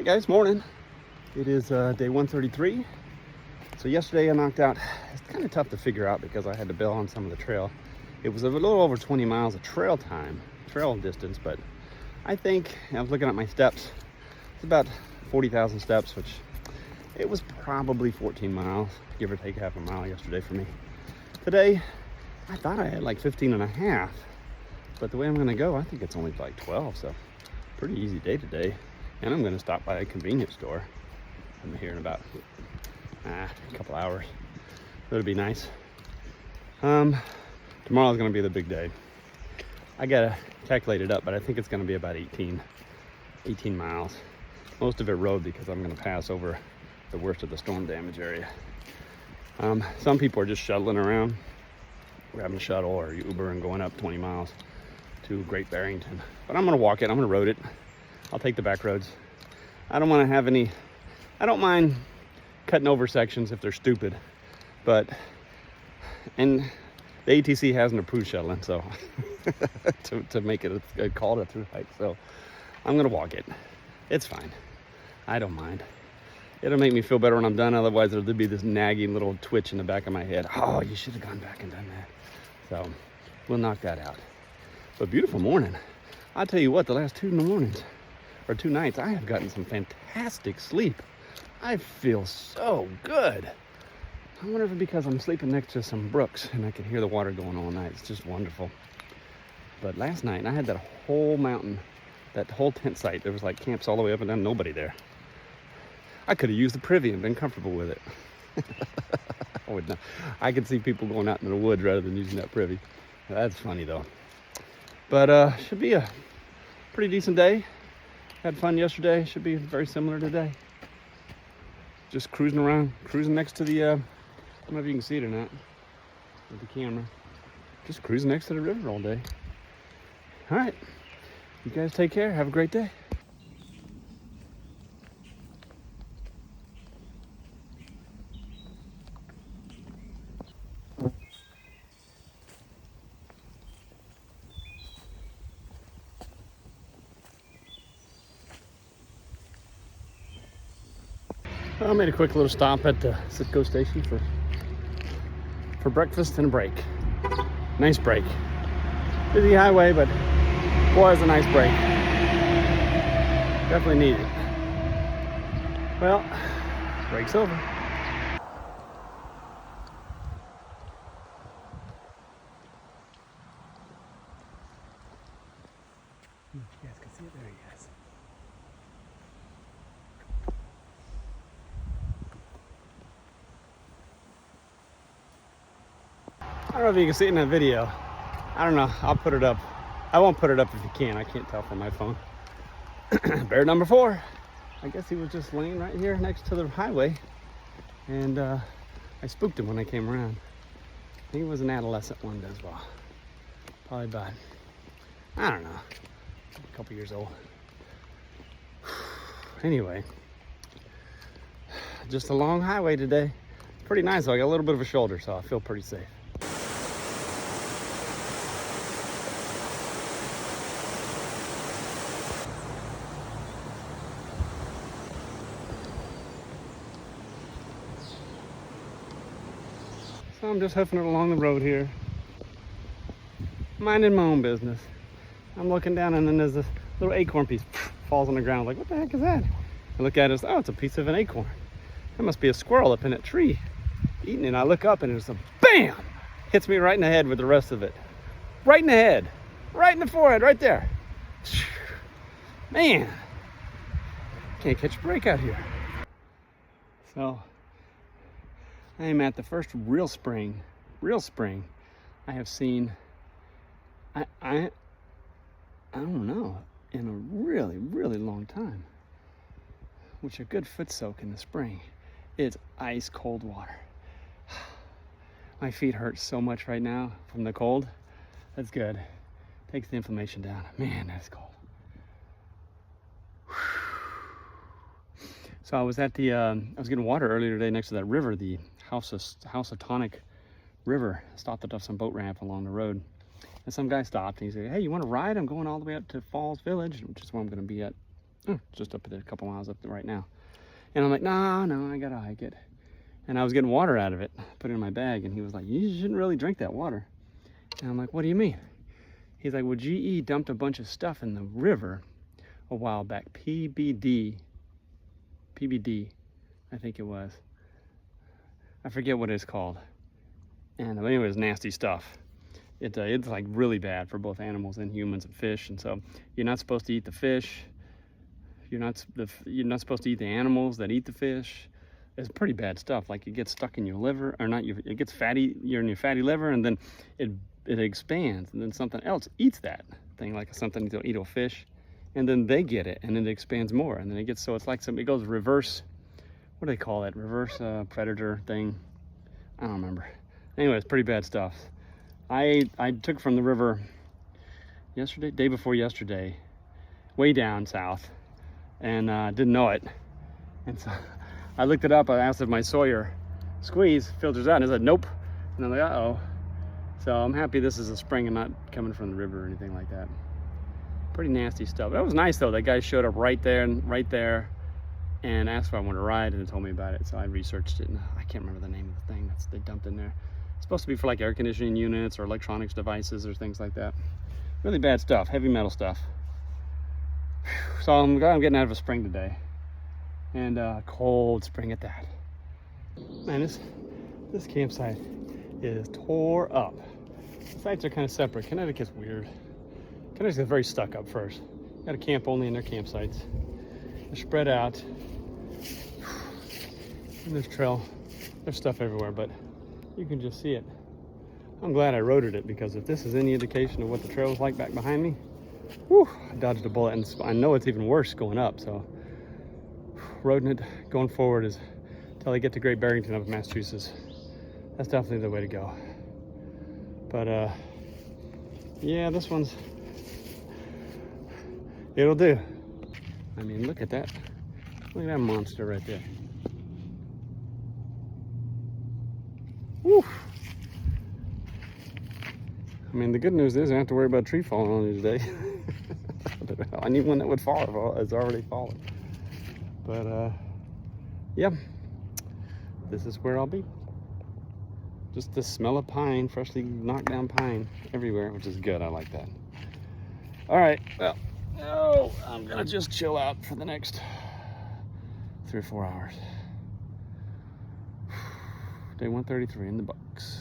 guys, morning. It is day 133. So yesterday I knocked out, it's kind of tough to figure out because I had to bail on some of the trail. It was a little over 20 miles of trail distance, but I think, I was looking at my steps, it's about 40,000 steps, which it was probably 14 miles, give or take half a mile yesterday for me. Today, I thought I had like 15 and a half, but the way I'm gonna go, I think it's only like 12, so pretty easy day today. And I'm gonna stop by a convenience store. I'm here in about a couple hours. That'll be nice. Tomorrow's gonna be the big day. I gotta calculate it up, but I think it's gonna be about 18 miles. Most of it road because I'm gonna pass over the worst of the storm damage area. Some people are just shuttling around, grabbing a shuttle or Uber and going up 20 miles to Great Barrington. But I'm gonna walk it, I'm gonna road it. I'll take the back roads. I don't want to have any, I don't mind cutting over sections if they're stupid, and the ATC hasn't approved shuttling, so to make it a call to through hike. So I'm gonna walk it. It's fine. I don't mind. It'll make me feel better when I'm done. Otherwise, there'll be this nagging little twitch in the back of my head. Oh, you should have gone back and done that. So we'll knock that out. But beautiful morning. I'll tell you what, the last two nights, I have gotten some fantastic sleep. I feel so good. I wonder if it's because I'm sleeping next to some brooks and I can hear the water going all night. It's just wonderful. But last night, I had that whole mountain, that whole tent site. There was like camps all the way up and down, nobody there. I could have used the privy and been comfortable with it. I would not. I could see people going out in the woods rather than using that privy. That's funny though. But should be a pretty decent day. Had fun yesterday. Should be very similar today. Just cruising around, cruising next to the, I don't know if you can see it or not with the camera. Just cruising next to the river all day. All right. You guys take care. Have a great day. I made a quick little stop at the Citgo station for breakfast and a break. Nice break. Busy highway, but boy, it's a nice break. Definitely need it. Well, break's over. You guys can see it there, yes. I don't know if you can see it in that video. I don't know. I'll put it up. I won't put it up if you can. I can't tell from my phone. Bear number 4. I guess he was just laying right here next to the highway. And I spooked him when I came around. I think he was an adolescent one as well. Probably about, I don't know, a couple years old. Anyway, just a long highway today. Pretty nice though. I got a little bit of a shoulder, so I feel pretty safe. So I'm just hoofing it along the road here, minding my own business. I'm looking down and then there's this little acorn piece falls on the ground. Like, what the heck is that? I look at it, oh, it's a piece of an acorn. That must be a squirrel up in that tree eating it. And I look up and it's a bam! Hits me right in the head with the rest of it. Right in the head. Right in the forehead, right there. Man, can't catch a break out here. So I am at the first real spring I have seen, I don't know, in a really, really long time. Which a good foot soak in the spring. It's ice cold water. My feet hurt so much right now from the cold. That's good. Takes the inflammation down. Man, that's cold. So I was at the, I was getting water earlier today next to that river, the Housatonic River. Stopped at some boat ramp along the road. And some guy stopped and he said, hey, you want to ride? I'm going all the way up to Falls Village, which is where I'm going to be at just up there, a couple miles up there right now. And I'm like, no, I gotta hike it. And I was getting water out of it, put it in my bag, and he was like, you shouldn't really drink that water. And I'm like, what do you mean? He's like, well, GE dumped a bunch of stuff in the river a while back. PBD, I think it was. I forget what it's called. And anyway, it was nasty stuff. It's like really bad for both animals and humans and fish. And so you're not supposed to eat the fish. You're not supposed to eat the animals that eat the fish. It's pretty bad stuff. Like it gets stuck in your liver, or not your, it gets fatty, you're in your fatty liver, and then it expands, and then something else eats that thing, like something to eat a fish, and then they get it, and then it expands more, and then it gets, so it's like it goes reverse, what do they call it? Reverse predator thing. I don't remember. Anyway, it's pretty bad stuff. I took from the river yesterday, day before yesterday, way down south, and didn't know it, and so I looked it up. I asked if my Sawyer squeeze filters out, and it said nope. And I'm like, uh-oh. So I'm happy this is a spring and not coming from the river or anything like that. Pretty nasty stuff. That was nice though. That guy showed up right there and asked if I wanted to ride, and told me about it. So I researched it, and I can't remember the name of the thing they dumped in there. It's supposed to be for like air conditioning units or electronics devices or things like that. Really bad stuff, heavy metal stuff. So I'm glad I'm getting out of a spring today. And cold spring at that. Man, this campsite is tore up. The sites are kind of separate. Connecticut's weird. Connecticut's very stuck up first. You gotta camp only in their campsites. They're spread out. And there's trail. There's stuff everywhere, but you can just see it. I'm glad I roaded it, because if this is any indication of what the trail is like back behind me, whew, I dodged a bullet, and I know it's even worse going up, so roading it going forward is until I get to Great Barrington up in Massachusetts. That's definitely the way to go. But yeah, this one's, it'll do. I mean, look at that. Look at that monster right there. Woo. I mean, the good news is I don't have to worry about a tree falling on you today. I need one that would fall. It's already fallen. But yeah, this is where I'll be. Just the smell of pine, freshly knocked down pine everywhere, which is good. I like that. All right, well, I'm gonna just chill out for the next 3 or 4 hours. Day 133 in the books.